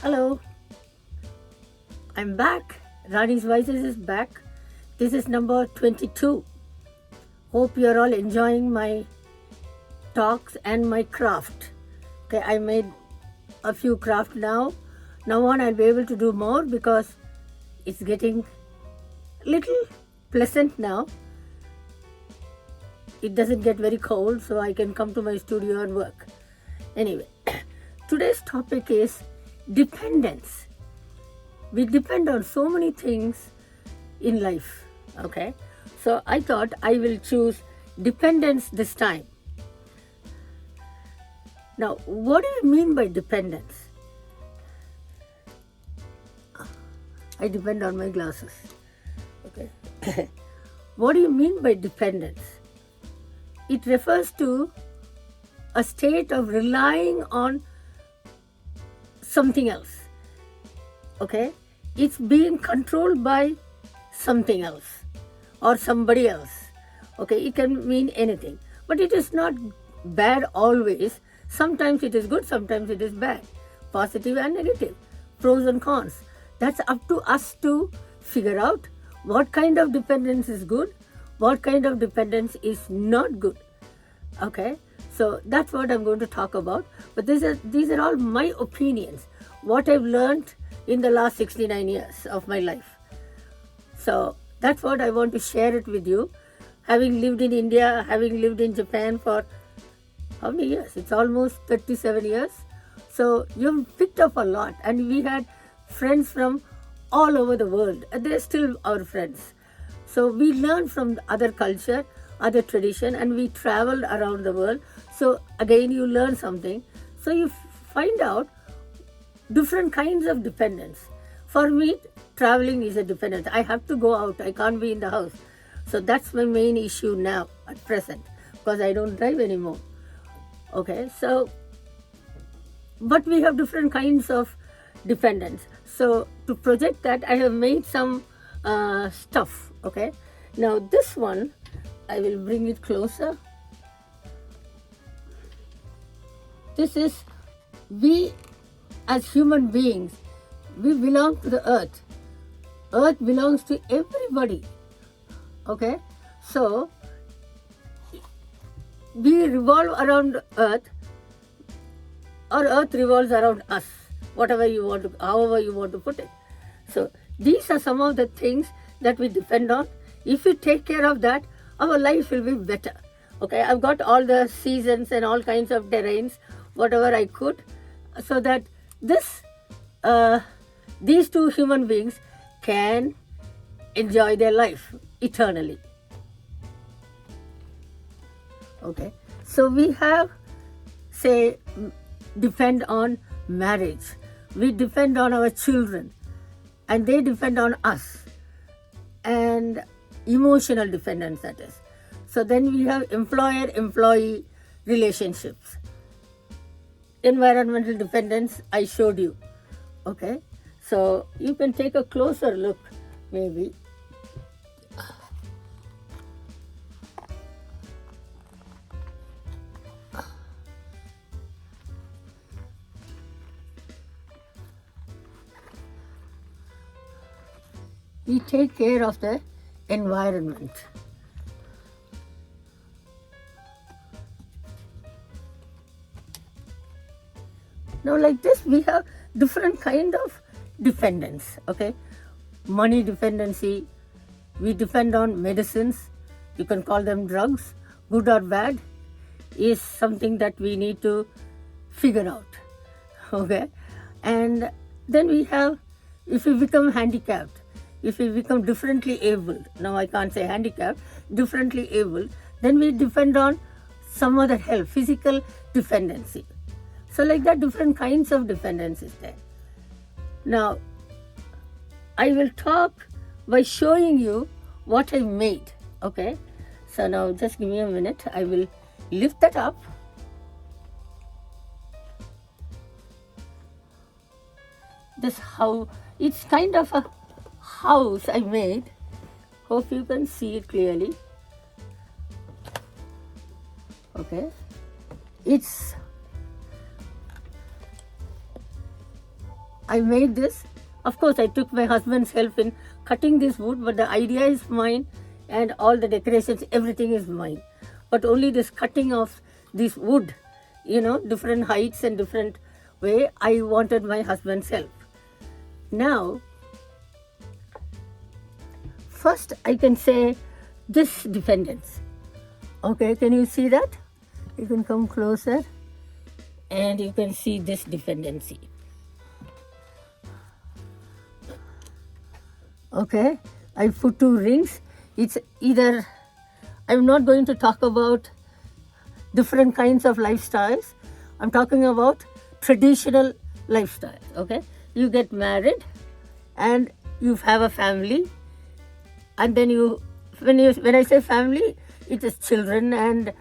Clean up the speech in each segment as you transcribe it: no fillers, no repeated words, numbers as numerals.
Hello, I'm back. Rani's Voices is back. This is number 22. Hope you're all enjoying my talks and my craft. Okay, I made a few craft now. Now on, I'll be able to do more because it's getting little pleasant now. It doesn't get very cold, so I can come to my studio and work. Anyway, today's topic is dependence. We depend on so many things in life, okay? So I thought I will choose dependence this time. Now, what do you mean by dependence? I depend on my glasses, okay? What do you mean by dependence? It refers to a state of relying on something else, okay? It's being controlled by something else or somebody else, okay? It can mean anything, but it is not bad always. Sometimes it is good, sometimes it is bad, positive and negative, pros and cons. That's up to us to figure out what kind of dependence is good, what kind of dependence is not good, okay? So that's what I'm going to talk about. But these are all my opinions, what I've learned in the last 69 years of my life. So that's what I want to share it with you. Having lived in India, having lived in Japan for how many years? It's almost 37 years. So you've picked up a lot. And we had friends from all over the world. And they're still our friends. So we learned from other culture, other tradition, and we traveled around the world. So again, you learn something. So you find out different kinds of dependence. For me, traveling is a dependence. I have to go out. I can't be in the house. So that's my main issue now at present because I don't drive anymore. Okay, so, but we have different kinds of dependence. So to project that, I have made some stuff. Okay, now this one, I will bring it closer. This is, we as human beings, we belong to the earth. Earth belongs to everybody. Okay, so we revolve around earth, or earth revolves around us, whatever you want to, however you want to put it. So these are some of the things that we depend on. If we take care of that, our life will be better. Okay, I've got all the seasons and all kinds of terrains, whatever I could, so that these two human beings can enjoy their life eternally. Okay, so we have, say, depend on marriage. We depend on our children, and they depend on us, and emotional dependence, that is. So then we have employer-employee relationships. Environmental dependence, I showed you. Okay, so you can take a closer look, maybe. We take care of the environment. Now like this, we have different kind of dependence, okay? Money dependency, we depend on medicines, you can call them drugs, good or bad, is something that we need to figure out, okay? And then we have, if we become handicapped, if we become differently abled, now I can't say handicapped, differently abled, then we depend on some other help, physical dependency. So like that, different kinds of dependence is there. Now, I will talk by showing you what I made, okay? So now just give me a minute, I will lift that up. This how, it's kind of a house I made. Hope you can see it clearly. Okay, it's I made this. Of course, I took my husband's help in cutting this wood, but the idea is mine and all the decorations, everything is mine. But only this cutting of this wood, different heights and different way, I wanted my husband's help. Now, first I can say this dependence. Okay, can you see that? You can come closer and you can see this dependency. Okay, I put 2 rings. It's either, I'm not going to talk about different kinds of lifestyles. I'm talking about traditional lifestyles. Okay, you get married and you have a family, and then when I say family, it is children and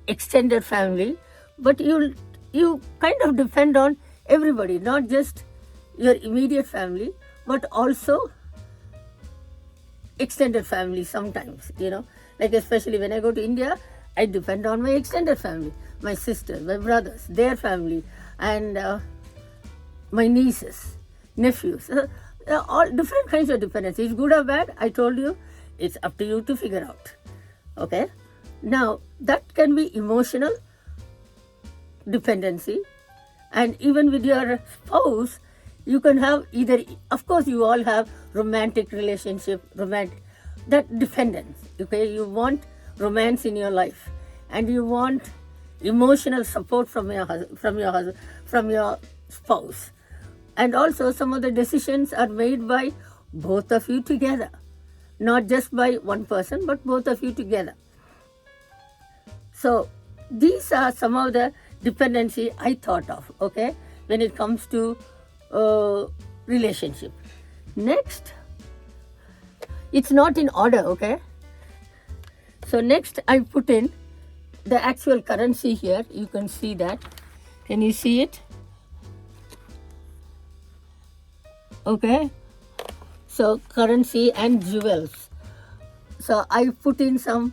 extended family, but you kind of depend on everybody, not just your immediate family, but also extended family sometimes, like especially when I go to India, I depend on my extended family, my sisters, my brothers, their family, and my nieces, nephews, all different kinds of dependency. It's good or bad, I told you, it's up to you to figure out. Okay, now that can be emotional dependency, and even with your spouse, you can have either, of course you all have romantic relationship, that dependence. Okay, you want romance in your life and you want emotional support from your spouse, and also some of the decisions are made by both of you together, not just by one person but both of you together. So these are some of the dependency I thought of, okay, when it comes to relationship. Next, it's not in order, okay. So next I put in the actual currency here. You can see that. Can you see it? Okay. So currency and jewels. So I put in some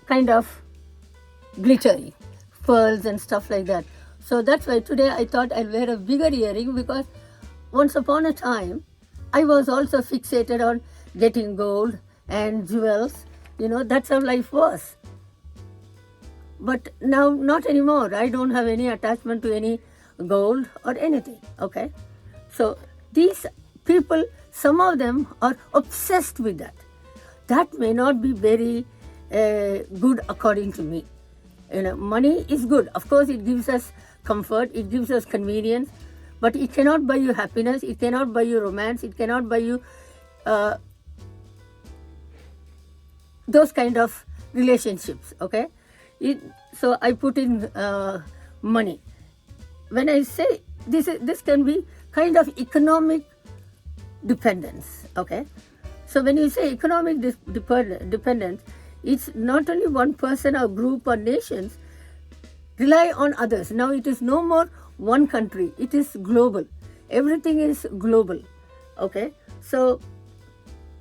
kind of glittery pearls and stuff like that. So that's why today I thought I'll wear a bigger earring, because once upon a time I was also fixated on getting gold and jewels. That's how life was. But now not anymore. I don't have any attachment to any gold or anything. Okay. So these people, some of them are obsessed with that. That may not be very good according to me. Money is good. Of course, it gives us comfort, it gives us convenience, but it cannot buy you happiness, it cannot buy you romance, it cannot buy you those kind of relationships. Okay. So I put in money. When I say this can be kind of economic dependence. Okay. So when you say economic dependence, it's not only one person or group or nations rely on others. Now it is no more one country, it is global. Everything is global. Okay. So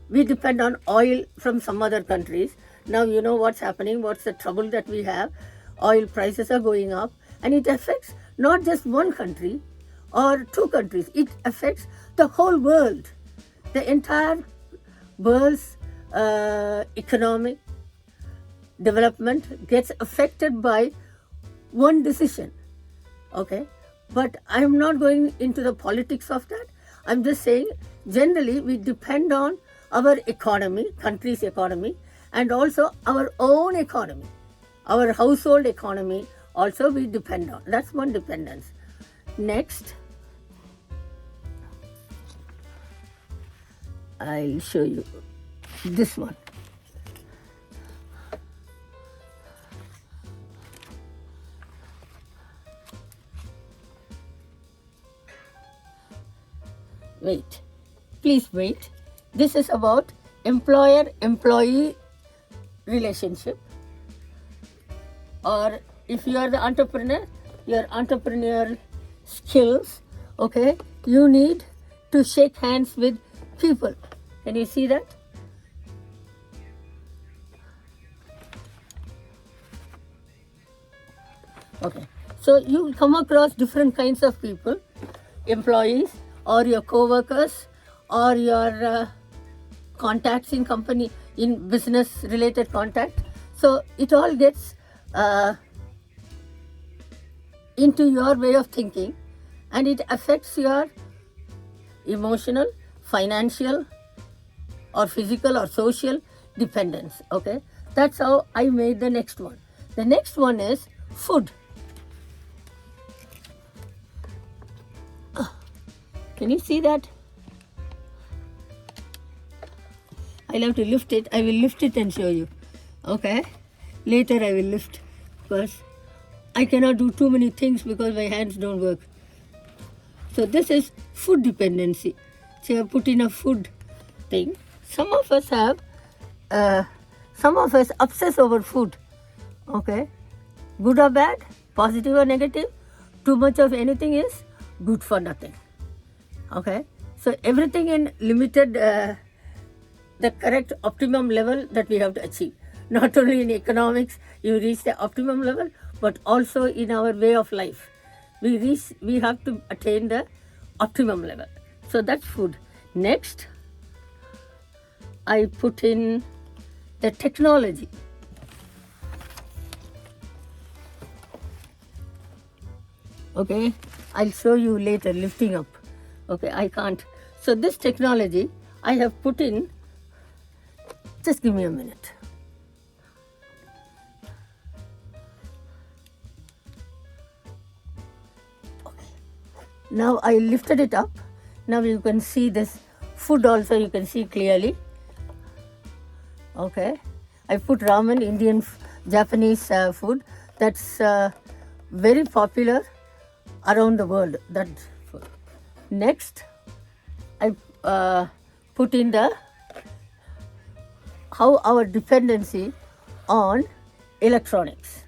we depend on oil from some other countries. Now you know what's happening, what's the trouble that we have. Oil prices are going up, and it affects not just one country or 2 countries, it affects the whole world. The entire world's economic development gets affected by one decision. Okay, but I'm not going into the politics of that. I'm just saying generally we depend on our economy, country's economy, and also our own economy, our household economy also we depend on. That's one dependence. Next, I'll show you this one. Wait, please wait. This is about employer-employee relationship. Or if you are the entrepreneur, your entrepreneurial skills, okay, you need to shake hands with people. Can you see that? Okay, so you come across different kinds of people. employees or your co-workers or your contacts in company, in business related contact. So it all gets into your way of thinking, and it affects your emotional, financial, or physical or social dependence. Okay, that's how I made the next one. The next one is food. Can you see that? I'll have to lift it. I will lift it and show you. Okay, later I will lift, because I cannot do too many things because my hands don't work. So this is food dependency. So I put in a food thing. Some of us obsess over food. Okay, good or bad, positive or negative, too much of anything is good for nothing. Okay, so everything in limited, the correct optimum level that we have to achieve. Not only in economics you reach the optimum level, but also in our way of life. We have to attain the optimum level. So that's food. Next, I put in the technology. Okay, I'll show you later lifting up. Okay, I can't. So this technology I have put in, just give me a minute. Okay, now I lifted it up. Now you can see this food also, you can see clearly. Okay, I put ramen, Indian, Japanese food. That's very popular around the world. That food. Next, I put in how our dependency on electronics,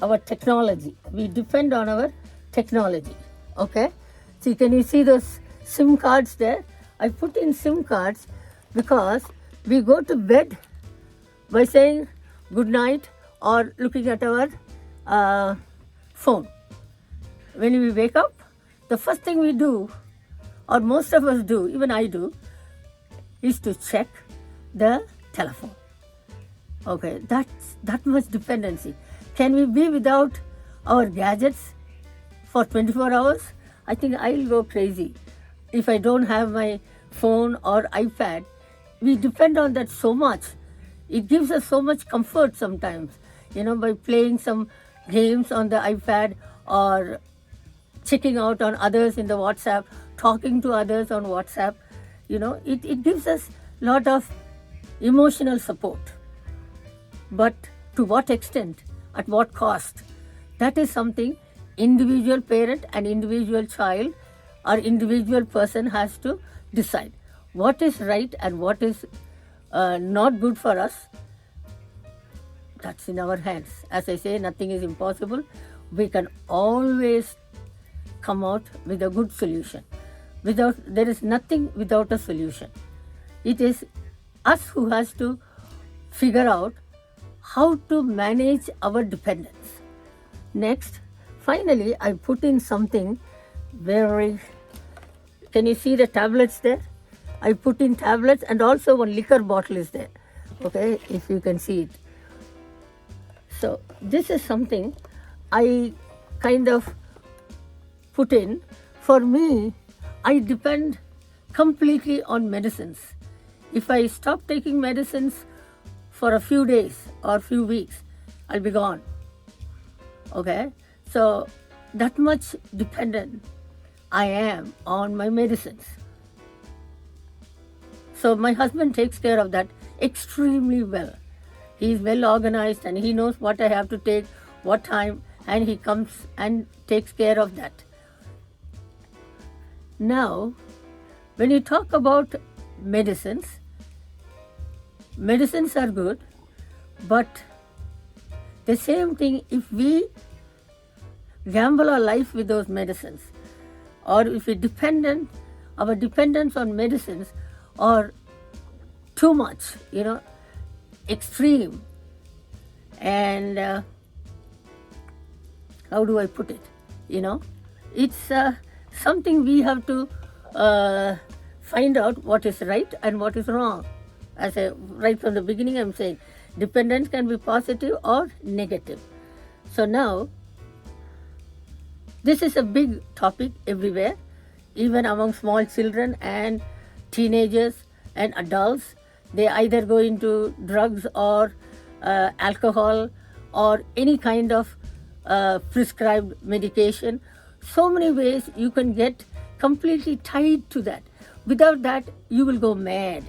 our technology. We depend on our technology. Okay, so can you see those SIM cards there? I put in SIM cards because we go to bed by saying good night or looking at our phone. When we wake up, the first thing we do, or most of us do, even I do, is to check the telephone. Okay, that's that much dependency. Can we be without our gadgets for 24 hours? I think I'll go crazy if I don't have my phone or iPad. We depend on that so much. It gives us so much comfort sometimes, by playing some games on the iPad or checking out on others in the WhatsApp, talking to others on WhatsApp. It gives us a lot of emotional support. But to what extent, at what cost? That is something individual parent and individual child or individual person has to decide. What is right and what is not good for us, that's in our hands. As I say, nothing is impossible. We can always come out with a good solution. There is nothing without a solution. It is us who has to figure out how to manage our dependence. Next, finally, I put in something very, can you see the tablets there? I put in tablets, and also one liquor bottle is there. Okay, if you can see it. So this is something I kind of put in. For me, I depend completely on medicines. If I stop taking medicines for a few days or few weeks, I'll be gone. Okay, so that much dependent I am on my medicines. So my husband takes care of that extremely well. He is well organized and he knows what I have to take, what time, and he comes and takes care of that. Now, when you talk about medicines are good, but the same thing, if we gamble our life with those medicines, or if our dependence on medicines or too much, extreme, and how do I put it? It's something we have to find out what is right and what is wrong. As I right from the beginning, I'm saying dependence can be positive or negative. So now, this is a big topic everywhere, even among small children and teenagers and adults. They either go into drugs or alcohol or any kind of prescribed medication. So many ways you can get completely tied to that. Without that, you will go mad.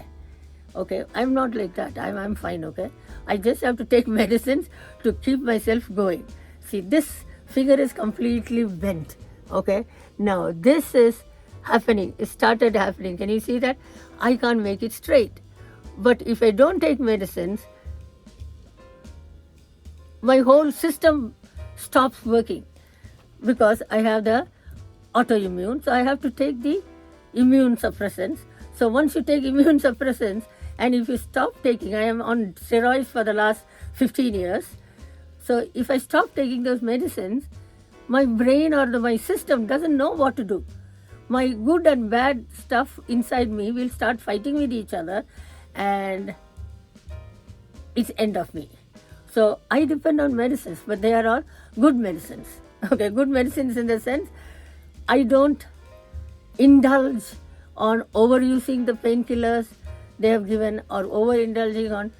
Okay, I'm not like that. I'm fine. Okay, I just have to take medicines to keep myself going. See, this figure is completely bent. Okay, now this is happening. It started happening. Can you see that? I can't make it straight. But if I don't take medicines, my whole system stops working because I have the autoimmune. So I have to take the immune suppressants. So once you take immune suppressants, and if you stop taking, I am on steroids for the last 15 years. So if I stop taking those medicines, my brain or my system doesn't know what to do. My good and bad stuff inside me will start fighting with each other, and it's end of me. So I depend on medicines, but they are all good medicines. Okay, good medicines in the sense I don't indulge on overusing the painkillers they have given or overindulging on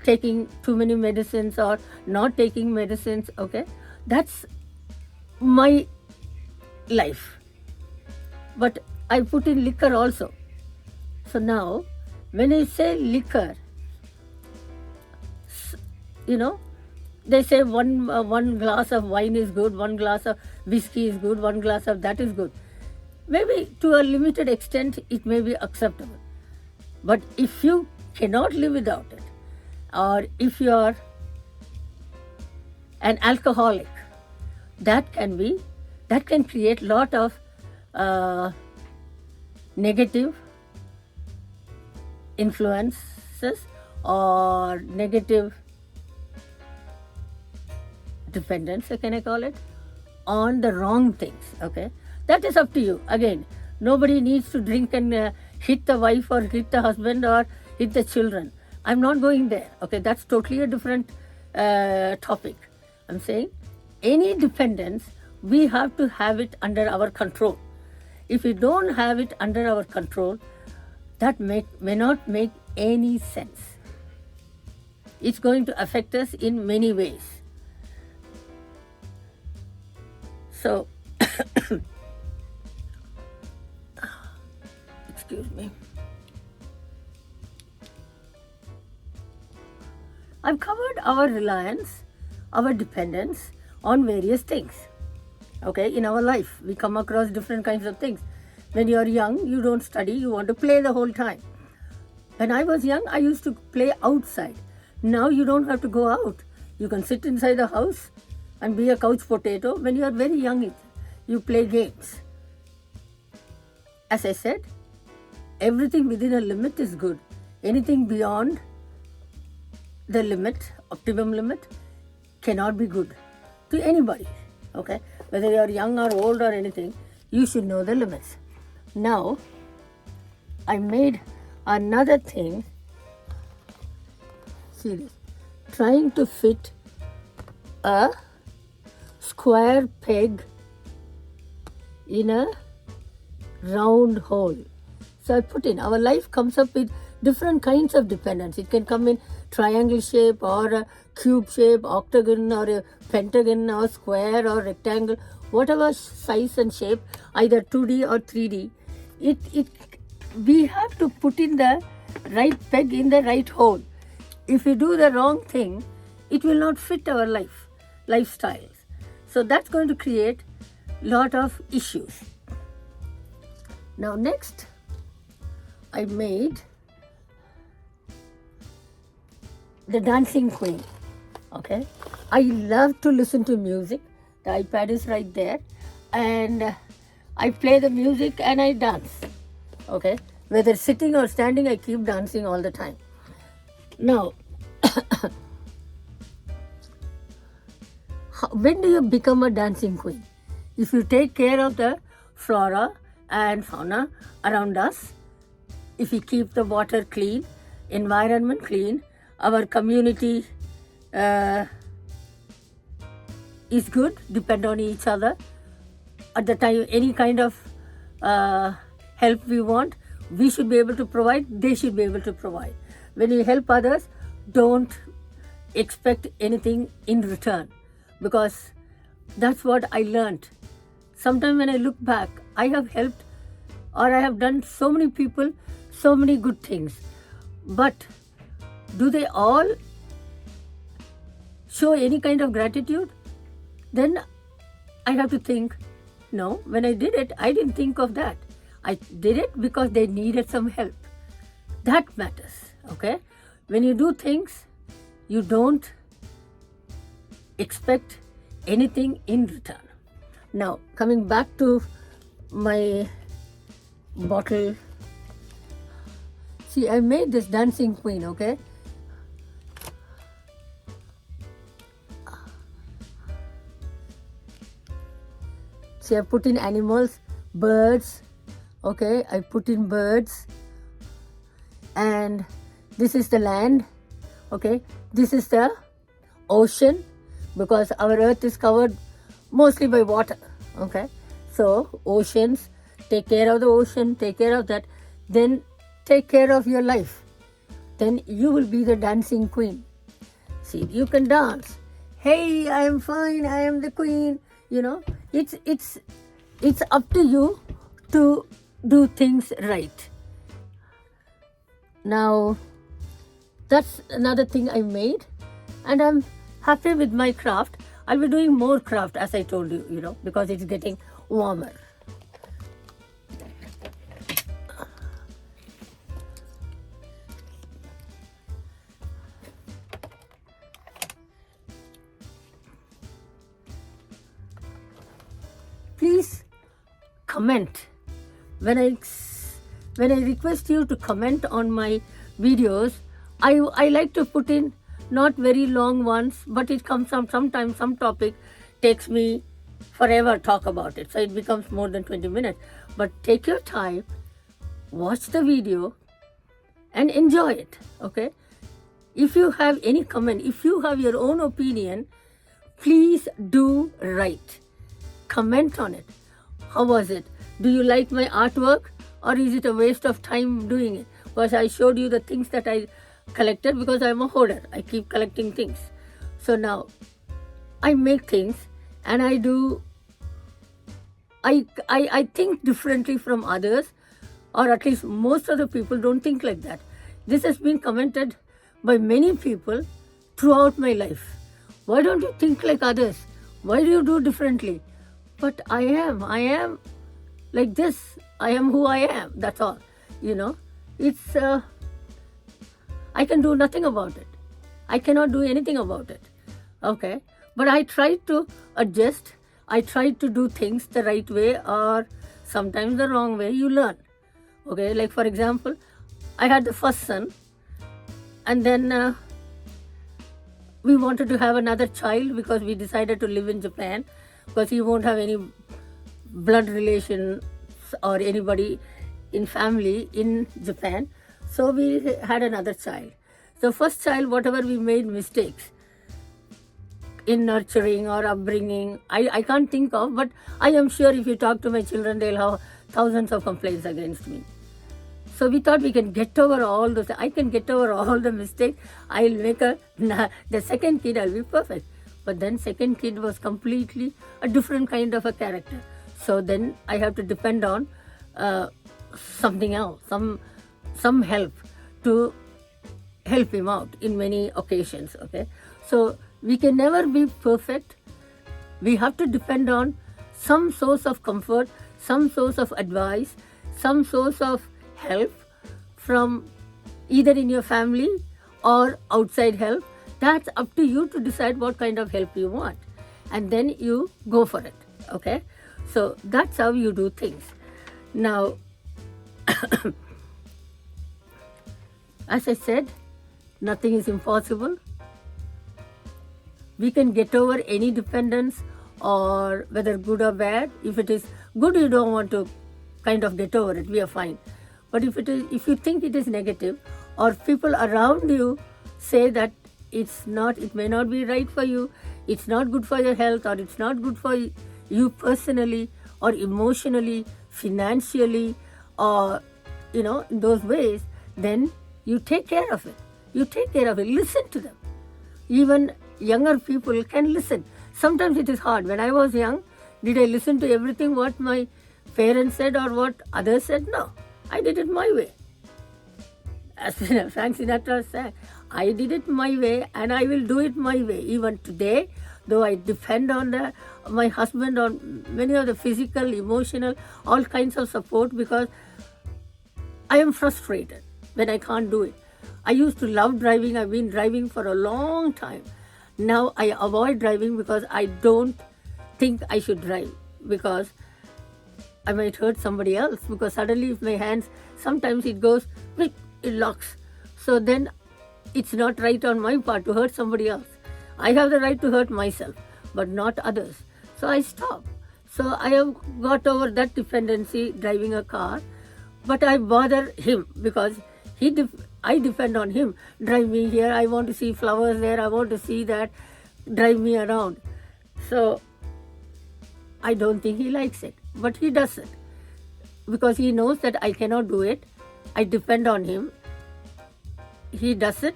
taking too many medicines or not taking medicines. Okay, that's my life. But I put in liquor also. So now, when I say liquor, they say one glass of wine is good, one glass of whiskey is good, one glass of that is good. Maybe to a limited extent it may be acceptable. But if you cannot live without it, or if you are an alcoholic, that can create lot of negative influences or negative dependence, can I call it, on the wrong things. Okay, that is up to you. Again, nobody needs to drink and hit the wife or hit the husband or hit the children. I'm not going there. Okay, that's totally a different topic. I'm saying any dependence, we have to have it under our control. If we don't have it under our control, that may not make any sense. It's going to affect us in many ways. So, excuse me. I've covered our reliance, our dependence on various things. Okay, in our life, we come across different kinds of things. When you are young, you don't study, you want to play the whole time. When I was young, I used to play outside. Now you don't have to go out. You can sit inside the house and be a couch potato. When you are very young, you play games. As I said, everything within a limit is good. Anything beyond the limit, optimum limit, cannot be good to anybody. Okay, whether you are young or old or anything, you should know the limits. Now, I made another thing. See this, trying to fit a square peg in a round hole. So I put in, our life comes up with different kinds of dependence. It can come in triangle shape or a cube shape, octagon or a pentagon or square or rectangle, whatever size and shape, either 2D or 3D. We have to put in the right peg in the right hole. If we do the wrong thing, it will not fit our lifestyles. So that's going to create lot of issues. Now next, I made the dancing queen. Okay, I love to listen to music. The iPad is right there, and I play the music and I dance. Okay, whether sitting or standing, I keep dancing all the time. Now, when do you become a dancing queen? If you take care of the flora and fauna around us. If we keep the water clean, environment clean, our community is good, depend on each other. At the time, any kind of help we want, we should be able to provide, they should be able to provide. When you help others, don't expect anything in return, because that's what I learned. Sometimes when I look back, I have helped or I have done so many people so many good things, but do they all show any kind of gratitude? Then I have to think, no, when I did it, I didn't think of that. I did it because they needed some help. That matters, okay? When you do things, you don't expect anything in return. Now, coming back to my bottle. See, I made this dancing queen, okay? See, I put in animals, birds, okay? I put in birds. And this is the land, okay? This is the ocean, because our earth is covered mostly by water, okay? So, oceans, take care of the ocean, take care of that, then take care of your life. Then you will be the dancing queen. See, you can dance. Hey, I am fine, I am the queen. You know, it's up to you to do things right. Now, that's another thing I made, and I'm happy with my craft. I'll be doing more craft, as I told you, you know, because it's getting warmer. Please comment. When I request you to comment on my videos, I like to put in not very long ones, but it comes from sometimes some topic takes me forever talk about it, so it becomes more than 20 minutes. But take your time, watch the video and enjoy it, okay? If you have any comment, if you have your own opinion, please do write. Comment on it. How was it? Do you like my artwork, or is it a waste of time doing it? Because I showed you the things that I collected, because I'm a hoarder. I keep collecting things. So now I make things, and I think differently from others, or at least most of the people don't think like that. This has been commented by many people throughout my life. Why don't you think like others? Why do you do differently? But I am like this. I am who I am. That's all. You know, it's, I can do nothing about it. I cannot do anything about it. Okay. But I try to adjust. I try to do things the right way, or sometimes the wrong way. You learn. Okay. Like, for example, I had the first son, and then we wanted to have another child because we decided to live in Japan, because he won't have any blood relation or anybody in family in Japan. So we had another child. So first child, whatever we made mistakes in nurturing or upbringing, I can't think of, but I am sure if you talk to my children, they'll have thousands of complaints against me. So we thought we can get over all those. I can get over all the mistakes. I'll make the second kid, I'll be perfect. But then second kid was completely a different kind of a character. So then I have to depend on something else, some help to help him out in many occasions, okay? So we can never be perfect. We have to depend on some source of comfort, some source of advice, some source of help from either in your family or outside help. That's up to you to decide what kind of help you want. And then you go for it, okay? So that's how you do things. Now, as I said, nothing is impossible. We can get over any dependence or whether good or bad. If it is good, you don't want to kind of get over it, we are fine. But if you think it is negative, or people around you say that it may not be right for you, it's not good for your health, or it's not good for you personally, or emotionally, financially, or in those ways, then you take care of it. Listen to them. Even younger people can listen. Sometimes it is hard. When I was young, did I listen to everything what my parents said or what others said? No. I did it my way. As Frank Sinatra said, I did it my way and I will do it my way. Even today, though I depend on my husband on many of the physical, emotional, all kinds of support, because I am frustrated when I can't do it. I used to love driving. I've been driving for a long time. Now I avoid driving because I don't think I should drive, because I might hurt somebody else, because suddenly if my hands, sometimes it goes, it locks. So then it's not right on my part to hurt somebody else. I have the right to hurt myself, but not others. So I stop. So I have got over that dependency driving a car, but I bother him because I depend on him. Drive me here, I want to see flowers there, I want to see that, drive me around. So I don't think he likes it, but he does it because he knows that I cannot do it. I depend on him. He does it,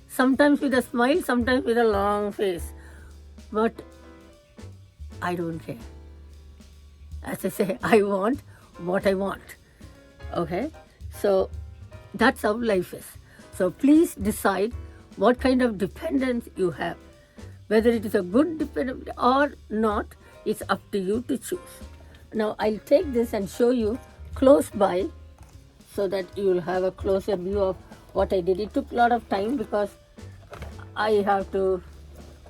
sometimes with a smile, sometimes with a long face, but I don't care. As I say, I want what I want. Okay, so that's how life is. So please decide what kind of dependence you have. Whether it is a good dependence or not, it's up to you to choose. Now I'll take this and show you close by so that you will have a closer view of what I did. It took a lot of time because I have to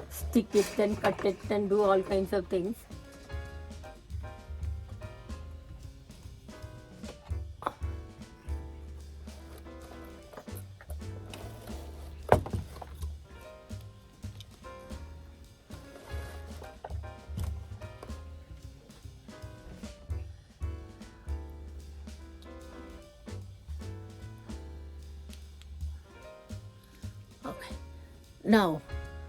stick it and cut it and do all kinds of things. Okay. Now,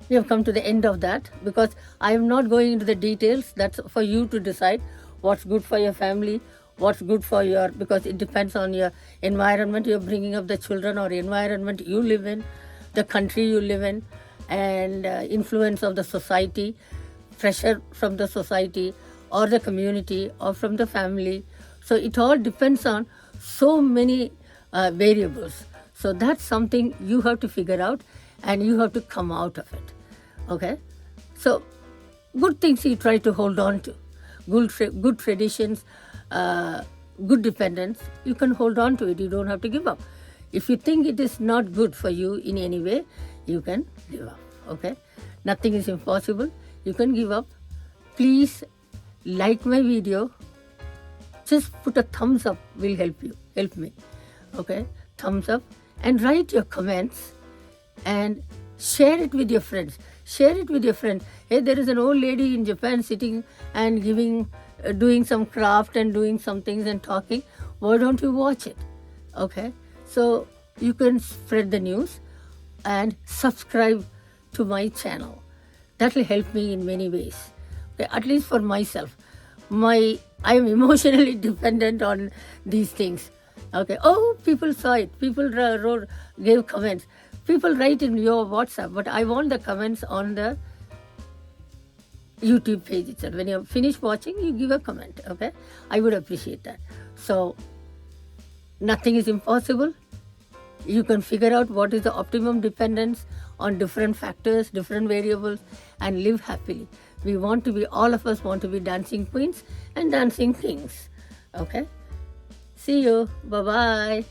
we have come to the end of that because I am not going into the details. That's for you to decide what's good for your family, what's good for because it depends on your environment you're bringing up the children, or environment you live in, the country you live in, and influence of the society, pressure from the society or the community or from the family. So it all depends on so many variables. So that's something you have to figure out and you have to come out of it. Okay? So good things you try to hold on to. Good traditions, good dependence, you can hold on to it. You don't have to give up. If you think it is not good for you in any way, you can give up. Okay? Nothing is impossible. You can give up. Please like my video. Just put a thumbs up will help me. Okay? Thumbs up, and write your comments and share it with your friends. Hey, there is an old lady in Japan sitting and doing some craft and doing some things and talking. Why don't you watch it? Okay? So you can spread the news and subscribe to my channel. That will help me in many ways. Okay? At least for myself. I am emotionally dependent on these things. Okay. Oh, people saw it. People gave comments. People write in your WhatsApp, but I want the comments on the YouTube page itself. When you finish watching, you give a comment. Okay. I would appreciate that. So, nothing is impossible. You can figure out what is the optimum dependence on different factors, different variables, and live happily. All of us want to be dancing queens and dancing kings. Okay. See you. Bye-bye.